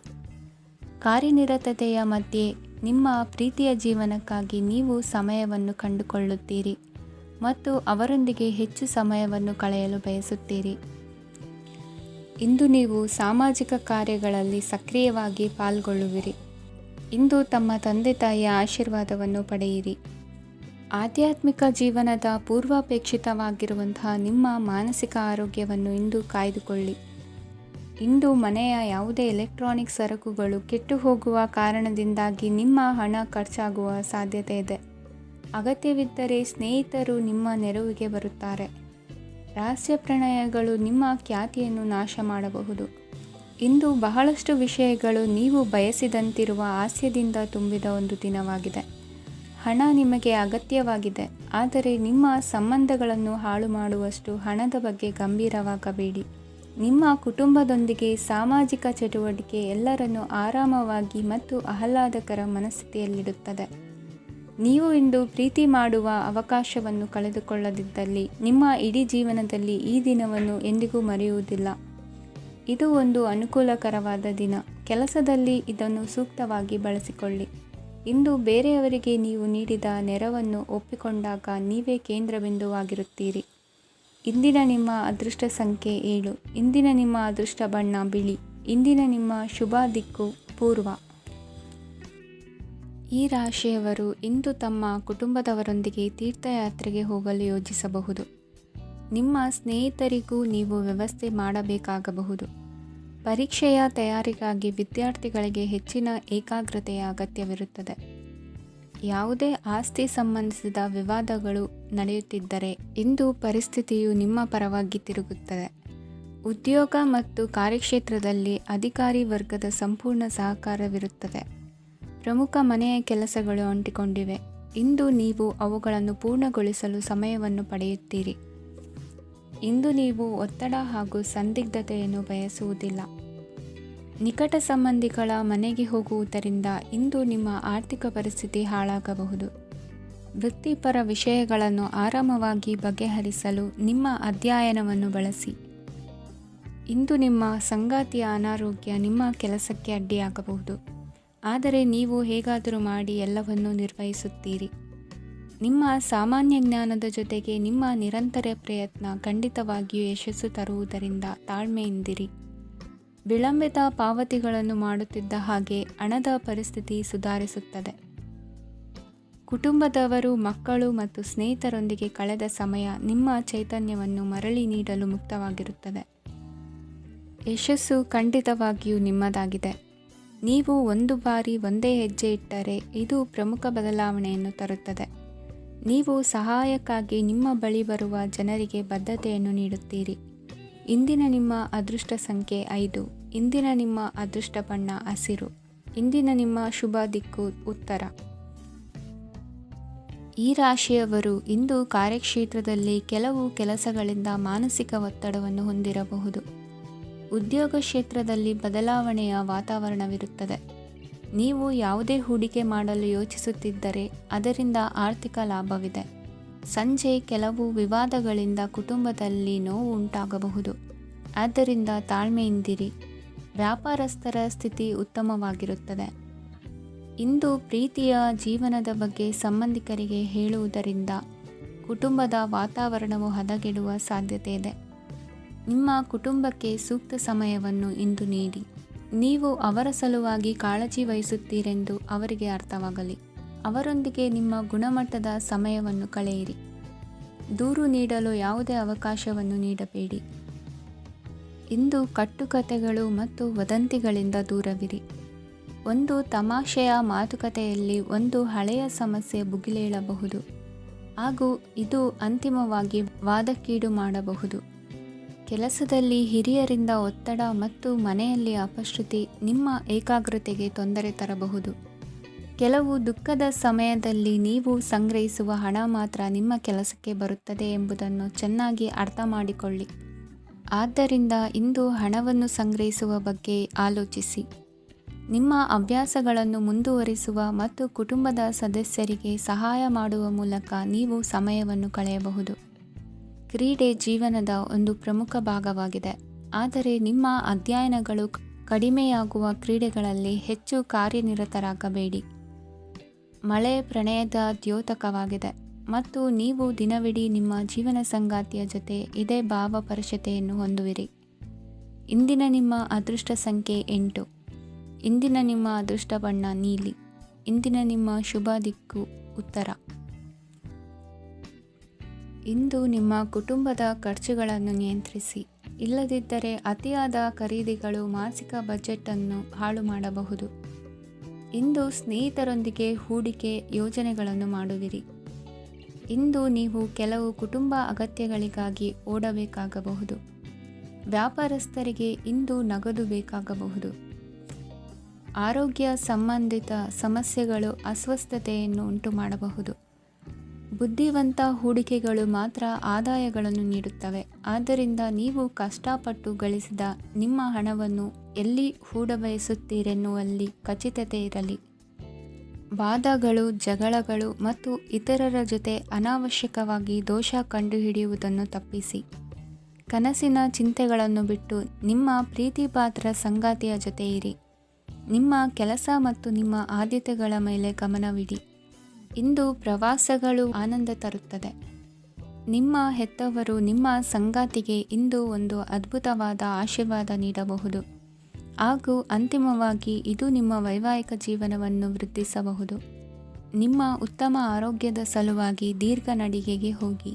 ಕಾರ್ಯನಿರತತೆಯ ಮಧ್ಯೆ ನಿಮ್ಮ ಪ್ರೀತಿಯ ಜೀವನಕ್ಕಾಗಿ ನೀವು ಸಮಯವನ್ನು ಕಂಡುಕೊಳ್ಳುತ್ತೀರಿ ಮತ್ತು ಅವರೊಂದಿಗೆ ಹೆಚ್ಚು ಸಮಯವನ್ನು ಕಳೆಯಲು ಬಯಸುತ್ತೀರಿ. ಇಂದು ನೀವು ಸಾಮಾಜಿಕ ಕಾರ್ಯಗಳಲ್ಲಿ ಸಕ್ರಿಯವಾಗಿ ಪಾಲ್ಗೊಳ್ಳುವಿರಿ. ಇಂದು ತಮ್ಮ ತಂದೆ ತಾಯಿಯ ಆಶೀರ್ವಾದವನ್ನು ಪಡೆಯಿರಿ. ಆಧ್ಯಾತ್ಮಿಕ ಜೀವನದ ಪೂರ್ವಾಪೇಕ್ಷಿತವಾಗಿರುವಂತಹ ನಿಮ್ಮ ಮಾನಸಿಕ ಆರೋಗ್ಯವನ್ನು ಇಂದು ಕಾಯ್ದುಕೊಳ್ಳಿ. ಇಂದು ಮನೆಯ ಯಾವುದೇ ಎಲೆಕ್ಟ್ರಾನಿಕ್ ಸರಕುಗಳು ಕೆಟ್ಟು ಹೋಗುವ ಕಾರಣದಿಂದಾಗಿ ನಿಮ್ಮ ಹಣ ಖರ್ಚಾಗುವ ಸಾಧ್ಯತೆ ಇದೆ. ಅಗತ್ಯವಿದ್ದರೆ ಸ್ನೇಹಿತರು ನಿಮ್ಮ ನೆರವಿಗೆ ಬರುತ್ತಾರೆ. ರಹಸ್ಯ ಪ್ರಣಯಗಳು ನಿಮ್ಮ ಖ್ಯಾತಿಯನ್ನು ನಾಶ ಮಾಡಬಹುದು. ಇಂದು ಬಹಳಷ್ಟು ವಿಷಯಗಳು ನೀವು ಬಯಸಿದಂತಿರುವ ಹಾಸ್ಯದಿಂದ ತುಂಬಿದ ಒಂದು ದಿನವಾಗಿದೆ. ಹಣ ನಿಮಗೆ ಅಗತ್ಯವಾಗಿದೆ, ಆದರೆ ನಿಮ್ಮ ಸಂಬಂಧಗಳನ್ನು ಹಾಳು ಮಾಡುವಷ್ಟು ಹಣದ ಬಗ್ಗೆ ಗಂಭೀರವಾಗಬೇಡಿ. ನಿಮ್ಮ ಕುಟುಂಬದೊಂದಿಗೆ ಸಾಮಾಜಿಕ ಚಟುವಟಿಕೆ ಎಲ್ಲರನ್ನೂ ಆರಾಮವಾಗಿ ಮತ್ತು ಆಹ್ಲಾದಕರ ಮನಸ್ಥಿತಿಯಲ್ಲಿಡುತ್ತದೆ. ನೀವು ಇಂದು ಪ್ರೀತಿ ಮಾಡುವ ಅವಕಾಶವನ್ನು ಕಳೆದುಕೊಳ್ಳದಿದ್ದಲ್ಲಿ ನಿಮ್ಮ ಇಡೀ ಜೀವನದಲ್ಲಿ ಈ ದಿನವನ್ನು ಎಂದಿಗೂ ಮರೆಯುವುದಿಲ್ಲ. ಇದು ಒಂದು ಅನುಕೂಲಕರವಾದ ದಿನ. ಕೆಲಸದಲ್ಲಿ ಇದನ್ನು ಸೂಕ್ತವಾಗಿ ಬಳಸಿಕೊಳ್ಳಿ. ಇಂದು ಬೇರೆಯವರಿಗೆ ನೀವು ನೀಡಿದ ನೆರವನ್ನು ಒಪ್ಪಿಕೊಂಡಾಗ ನೀವೇ ಕೇಂದ್ರಬಿಂದುವಾಗಿರುತ್ತೀರಿ. ಇಂದಿನ ನಿಮ್ಮ ಅದೃಷ್ಟ ಸಂಖ್ಯೆ 7. ಇಂದಿನ ನಿಮ್ಮ ಅದೃಷ್ಟ ಬಣ್ಣ ಬಿಳಿ. ಇಂದಿನ ನಿಮ್ಮ ಶುಭ ದಿಕ್ಕು ಪೂರ್ವ. ಈ ರಾಶಿಯವರು ಇಂದು ತಮ್ಮ ಕುಟುಂಬದವರೊಂದಿಗೆ ತೀರ್ಥಯಾತ್ರೆಗೆ ಹೋಗಲು ಯೋಜಿಸಬಹುದು. ನಿಮ್ಮ ಸ್ನೇಹಿತರಿಗೂ ನೀವು ವ್ಯವಸ್ಥೆ ಮಾಡಬೇಕಾಗಬಹುದು. ಪರೀಕ್ಷೆಯ ತಯಾರಿಗಾಗಿ ವಿದ್ಯಾರ್ಥಿಗಳಿಗೆ ಹೆಚ್ಚಿನ ಏಕಾಗ್ರತೆಯ ಅಗತ್ಯವಿರುತ್ತದೆ. ಯಾವುದೇ ಆಸ್ತಿ ಸಂಬಂಧಿಸಿದ ವಿವಾದಗಳು ನಡೆಯುತ್ತಿದ್ದರೆ ಇಂದು ಪರಿಸ್ಥಿತಿಯು ನಿಮ್ಮ ಪರವಾಗಿ ತಿರುಗುತ್ತದೆ. ಉದ್ಯೋಗ ಮತ್ತು ಕಾರ್ಯಕ್ಷೇತ್ರದಲ್ಲಿ ಅಧಿಕಾರಿ ವರ್ಗದ ಸಂಪೂರ್ಣ ಸಹಕಾರವಿರುತ್ತದೆ. ಪ್ರಮುಖ ಮನೆಯ ಕೆಲಸಗಳು ಅಂಟಿಕೊಂಡಿವೆ. ಇಂದು ನೀವು ಅವುಗಳನ್ನು ಪೂರ್ಣಗೊಳಿಸಲು ಸಮಯವನ್ನು ಪಡೆಯುತ್ತೀರಿ. ಇಂದು ನೀವು ಒತ್ತಡ ಹಾಗೂ ಸಂದಿಗ್ಧತೆಯನ್ನು ಬಯಸುವುದಿಲ್ಲ. ನಿಕಟ ಸಂಬಂಧಿಗಳ ಮನೆಗೆ ಹೋಗುವುದರಿಂದ ಇಂದು ನಿಮ್ಮ ಆರ್ಥಿಕ ಪರಿಸ್ಥಿತಿ ಹಾಳಾಗಬಹುದು. ವೃತ್ತಿಪರ ವಿಷಯಗಳನ್ನು ಆರಾಮವಾಗಿ ಬಗೆಹರಿಸಲು ನಿಮ್ಮ ಅಧ್ಯಯನವನ್ನು ಬಳಸಿ. ಇಂದು ನಿಮ್ಮ ಸಂಗಾತಿಯ ಅನಾರೋಗ್ಯ ನಿಮ್ಮ ಕೆಲಸಕ್ಕೆ ಅಡ್ಡಿಯಾಗಬಹುದು. ಆದರೆ ನೀವು ಹೇಗಾದರೂ ಮಾಡಿ ಎಲ್ಲವನ್ನೂ ನಿರ್ವಹಿಸುತ್ತೀರಿ. ನಿಮ್ಮ ಸಾಮಾನ್ಯ ಜ್ಞಾನದ ಜೊತೆಗೆ ನಿಮ್ಮ ನಿರಂತರ ಪ್ರಯತ್ನ ಖಂಡಿತವಾಗಿಯೂ ಯಶಸ್ಸು ತರುವುದರಿಂದ ತಾಳ್ಮೆಯಿಂದಿರಿ. ವಿಳಂಬಿತ ಪಾವತಿಗಳನ್ನು ಮಾಡುತ್ತಿದ್ದ ಹಾಗೆ ಹಣದ ಪರಿಸ್ಥಿತಿ ಸುಧಾರಿಸುತ್ತದೆ. ಕುಟುಂಬದವರು, ಮಕ್ಕಳು ಮತ್ತು ಸ್ನೇಹಿತರೊಂದಿಗೆ ಕಳೆದ ಸಮಯ ನಿಮ್ಮ ಚೈತನ್ಯವನ್ನು ಮರಳಿ ನೀಡಲು ಮುಕ್ತವಾಗಿರುತ್ತದೆ. ಯಶಸ್ಸು ಖಂಡಿತವಾಗಿಯೂ ನಿಮ್ಮದಾಗಿದೆ. ನೀವು ಒಂದು ಬಾರಿ ಒಂದೇ ಹೆಜ್ಜೆ ಇಟ್ಟರೆ ಇದು ಪ್ರಮುಖ ಬದಲಾವಣೆಯನ್ನು ತರುತ್ತದೆ. ನೀವು ಸಹಾಯಕ್ಕಾಗಿ ನಿಮ್ಮ ಬಳಿ ಬರುವ ಜನರಿಗೆ ಬದ್ಧತೆಯನ್ನು ನೀಡುತ್ತೀರಿ. ಇಂದಿನ ನಿಮ್ಮ ಅದೃಷ್ಟ ಸಂಖ್ಯೆ 5. ಇಂದಿನ ನಿಮ್ಮ ಅದೃಷ್ಟ ಬಣ್ಣ ಹಸಿರು. ಇಂದಿನ ನಿಮ್ಮ ಶುಭ ದಿಕ್ಕು ಉತ್ತರ. ಈ ರಾಶಿಯವರು ಇಂದು ಕಾರ್ಯಕ್ಷೇತ್ರದಲ್ಲಿ ಕೆಲವು ಕೆಲಸಗಳಿಂದ ಮಾನಸಿಕ ಒತ್ತಡವನ್ನು ಹೊಂದಿರಬಹುದು. ಉದ್ಯೋಗ ಕ್ಷೇತ್ರದಲ್ಲಿ ಬದಲಾವಣೆಯ ವಾತಾವರಣವಿರುತ್ತದೆ. ನೀವು ಯಾವುದೇ ಹೂಡಿಕೆ ಮಾಡಲು ಯೋಚಿಸುತ್ತಿದ್ದರೆ ಅದರಿಂದ ಆರ್ಥಿಕ ಲಾಭವಿದೆ. ಸಂಜೆ ಕೆಲವು ವಿವಾದಗಳಿಂದ ಕುಟುಂಬದಲ್ಲಿ ನೋವು ಉಂಟಾಗಬಹುದು. ಆದ್ದರಿಂದ ತಾಳ್ಮೆಯಿಂದಿರಿ. ವ್ಯಾಪಾರಸ್ಥರ ಸ್ಥಿತಿ ಉತ್ತಮವಾಗಿರುತ್ತದೆ. ಇಂದು ಪ್ರೀತಿಯ ಜೀವನದ ಬಗ್ಗೆ ಸಂಬಂಧಿಕರಿಗೆ ಹೇಳುವುದರಿಂದ ಕುಟುಂಬದ ವಾತಾವರಣವು ಹದಗೆಡುವ ಸಾಧ್ಯತೆ ಇದೆ. ನಿಮ್ಮ ಕುಟುಂಬಕ್ಕೆ ಸೂಕ್ತ ಸಮಯವನ್ನು ಇಂದು ನೀಡಿ. ನೀವು ಅವರ ಸಲುವಾಗಿ ಕಾಳಜಿ ವಹಿಸುತ್ತೀರೆಂದು ಅವರಿಗೆ ಅರ್ಥವಾಗಲಿ. ಅವರೊಂದಿಗೆ ನಿಮ್ಮ ಗುಣಮಟ್ಟದ ಸಮಯವನ್ನು ಕಳೆಯಿರಿ. ದೂರು ನೀಡಲು ಯಾವುದೇ ಅವಕಾಶವನ್ನು ನೀಡಬೇಡಿ. ಇಂದು ಕಟ್ಟುಕತೆಗಳು ಮತ್ತು ವದಂತಿಗಳಿಂದ ದೂರವಿರಿ. ಒಂದು ತಮಾಷೆಯ ಮಾತುಕತೆಯಲ್ಲಿ ಒಂದು ಹಳೆಯ ಸಮಸ್ಯೆ ಭುಗಿಲೇಳಬಹುದು ಹಾಗೂ ಇದು ಅಂತಿಮವಾಗಿ ವಾದಕ್ಕೀಡು ಮಾಡಬಹುದು. ಕೆಲಸದಲ್ಲಿ ಹಿರಿಯರಿಂದ ಒತ್ತಡ ಮತ್ತು ಮನೆಯಲ್ಲಿ ಅಪಶ್ರುತಿ ನಿಮ್ಮ ಏಕಾಗ್ರತೆಗೆ ತೊಂದರೆ ತರಬಹುದು. ಕೆಲವು ದುಃಖದ ಸಮಯದಲ್ಲಿ ನೀವು ಸಂಗ್ರಹಿಸುವ ಹಣ ಮಾತ್ರ ನಿಮ್ಮ ಕೆಲಸಕ್ಕೆ ಬರುತ್ತದೆ ಎಂಬುದನ್ನು ಚೆನ್ನಾಗಿ ಅರ್ಥ ಮಾಡಿಕೊಳ್ಳಿ. ಆದ್ದರಿಂದ ಇಂದು ಹಣವನ್ನು ಸಂಗ್ರಹಿಸುವ ಬಗ್ಗೆ ಆಲೋಚಿಸಿ. ನಿಮ್ಮ ಅಭ್ಯಾಸಗಳನ್ನು ಮುಂದುವರಿಸುವ ಮತ್ತು ಕುಟುಂಬದ ಸದಸ್ಯರಿಗೆ ಸಹಾಯ ಮಾಡುವ ಮೂಲಕ ನೀವು ಸಮಯವನ್ನು ಕಳೆಯಬಹುದು. ಕ್ರೀಡೆ ಜೀವನದ ಒಂದು ಪ್ರಮುಖ ಭಾಗವಾಗಿದೆ. ಆದರೆ ನಿಮ್ಮ ಅಧ್ಯಯನಗಳು ಕಡಿಮೆಯಾಗುವ ಕ್ರೀಡೆಗಳಲ್ಲಿ ಹೆಚ್ಚು ಕಾರ್ಯನಿರತರಾಗಬೇಡಿ. ಮಳೆ ಪ್ರಣಯದ ದ್ಯೋತಕವಾಗಿದೆ ಮತ್ತು ನೀವು ದಿನವಿಡೀ ನಿಮ್ಮ ಜೀವನ ಸಂಗಾತಿಯ ಜೊತೆ ಇದೇ ಭಾವಪರಶತೆಯನ್ನು ಹೊಂದುವಿರಿ. ಇಂದಿನ ನಿಮ್ಮ ಅದೃಷ್ಟ ಸಂಖ್ಯೆ 8. ಇಂದಿನ ನಿಮ್ಮ ಅದೃಷ್ಟ ಬಣ್ಣ ನೀಲಿ. ಇಂದಿನ ನಿಮ್ಮ ಶುಭ ದಿಕ್ಕು ಉತ್ತರ. ಇಂದು ನಿಮ್ಮ ಕುಟುಂಬದ ಖರ್ಚುಗಳನ್ನು ನಿಯಂತ್ರಿಸಿ. ಇಲ್ಲದಿದ್ದರೆ ಅತಿಯಾದ ಖರೀದಿಗಳು ಮಾಸಿಕ ಬಜೆಟನ್ನು ಹಾಳು ಮಾಡಬಹುದು. ಇಂದು ಸ್ನೇಹಿತರೊಂದಿಗೆ ಹೂಡಿಕೆ ಯೋಜನೆಗಳನ್ನು ಮಾಡುವಿರಿ. ಇಂದು ನೀವು ಕೆಲವು ಕುಟುಂಬ ಅಗತ್ಯಗಳಿಗಾಗಿ ಓಡಬೇಕಾಗಬಹುದು. ವ್ಯಾಪಾರಸ್ಥರಿಗೆ ಇಂದು ನಗದು ಬೇಕಾಗಬಹುದು. ಆರೋಗ್ಯ ಸಂಬಂಧಿತ ಸಮಸ್ಯೆಗಳು ಅಸ್ವಸ್ಥತೆಯನ್ನು ಉಂಟುಮಾಡಬಹುದು. ಬುದ್ಧಿವಂತ ಹೂಡಿಕೆಗಳು ಮಾತ್ರ ಆದಾಯಗಳನ್ನು ನೀಡುತ್ತವೆ. ಆದ್ದರಿಂದ ನೀವು ಕಷ್ಟಪಟ್ಟು ಗಳಿಸಿದ ನಿಮ್ಮ ಹಣವನ್ನು ಎಲ್ಲಿ ಹೂಡಬಯಸುತ್ತೀರೆನ್ನುವಲ್ಲಿ ಖಚಿತತೆ ಇರಲಿ. ವಾದಗಳು, ಜಗಳಗಳು ಮತ್ತು ಇತರರ ಜೊತೆ ಅನಾವಶ್ಯಕವಾಗಿ ದೋಷ ಕಂಡುಹಿಡಿಯುವುದನ್ನು ತಪ್ಪಿಸಿ. ಕನಸಿನ ಚಿಂತೆಗಳನ್ನು ಬಿಟ್ಟು ನಿಮ್ಮ ಪ್ರೀತಿಪಾತ್ರ ಸಂಗಾತಿಯ ಜೊತೆ ಇರಿ. ನಿಮ್ಮ ಕೆಲಸ ಮತ್ತು ನಿಮ್ಮ ಆದ್ಯತೆಗಳ ಮೇಲೆ ಗಮನವಿಡಿ. ಇಂದು ಪ್ರವಾಸಗಳು ಆನಂದ ತರುತ್ತದೆ. ನಿಮ್ಮ ಹೆತ್ತವರು ನಿಮ್ಮ ಸಂಗಾತಿಗೆ ಇಂದು ಒಂದು ಅದ್ಭುತವಾದ ಆಶೀರ್ವಾದ ನೀಡಬಹುದು ಹಾಗೂ ಅಂತಿಮವಾಗಿ ಇದು ನಿಮ್ಮ ವೈವಾಹಿಕ ಜೀವನವನ್ನು ವೃದ್ಧಿಸಬಹುದು. ನಿಮ್ಮ ಉತ್ತಮ ಆರೋಗ್ಯದ ಸಲುವಾಗಿ ದೀರ್ಘ ನಡಿಗೆಗೆ ಹೋಗಿ.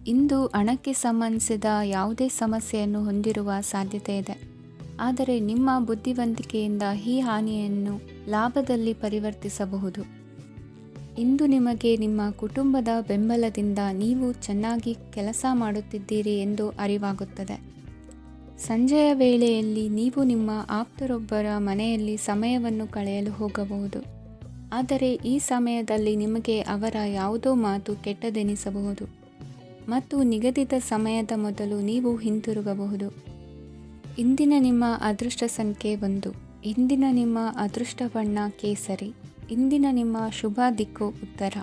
ಇಂದು ಹಣಕ್ಕೆ ಸಂಬಂಧಿಸಿದ ಯಾವುದೇ ಸಮಸ್ಯೆಯನ್ನು ಹೊಂದಿರುವ ಸಾಧ್ಯತೆ ಇದೆ, ಆದರೆ ನಿಮ್ಮ ಬುದ್ಧಿವಂತಿಕೆಯಿಂದ ಈ ಹಾನಿಯನ್ನು ಲಾಭದಲ್ಲಿ ಪರಿವರ್ತಿಸಬಹುದು. ಇಂದು ನಿಮಗೆ ನಿಮ್ಮ ಕುಟುಂಬದ ಬೆಂಬಲದಿಂದ ನೀವು ಚೆನ್ನಾಗಿ ಕೆಲಸ ಮಾಡುತ್ತಿದ್ದೀರಿ ಎಂದು ಅರಿವಾಗುತ್ತದೆ. ಸಂಜೆಯ ವೇಳೆಯಲ್ಲಿ ನೀವು ನಿಮ್ಮ ಆಪ್ತರೊಬ್ಬರ ಮನೆಯಲ್ಲಿ ಸಮಯವನ್ನು ಕಳೆಯಲು ಹೋಗಬಹುದು, ಆದರೆ ಈ ಸಮಯದಲ್ಲಿ ನಿಮಗೆ ಅವರ ಯಾವುದೋ ಮಾತು ಕೆಟ್ಟದೆನಿಸಬಹುದು ಮತ್ತು ನಿಗದಿತ ಸಮಯದ ಮೊದಲು ನೀವು ಹಿಂತಿರುಗಬಹುದು. ಇಂದಿನ ನಿಮ್ಮ ಅದೃಷ್ಟ ಸಂಖ್ಯೆ 1. ಇಂದಿನ ನಿಮ್ಮ ಅದೃಷ್ಟ ಬಣ್ಣ ಕೇಸರಿ. ಇಂದಿನ ನಿಮ್ಮ ಶುಭ ದಿಕ್ಕು ಉತ್ತರ.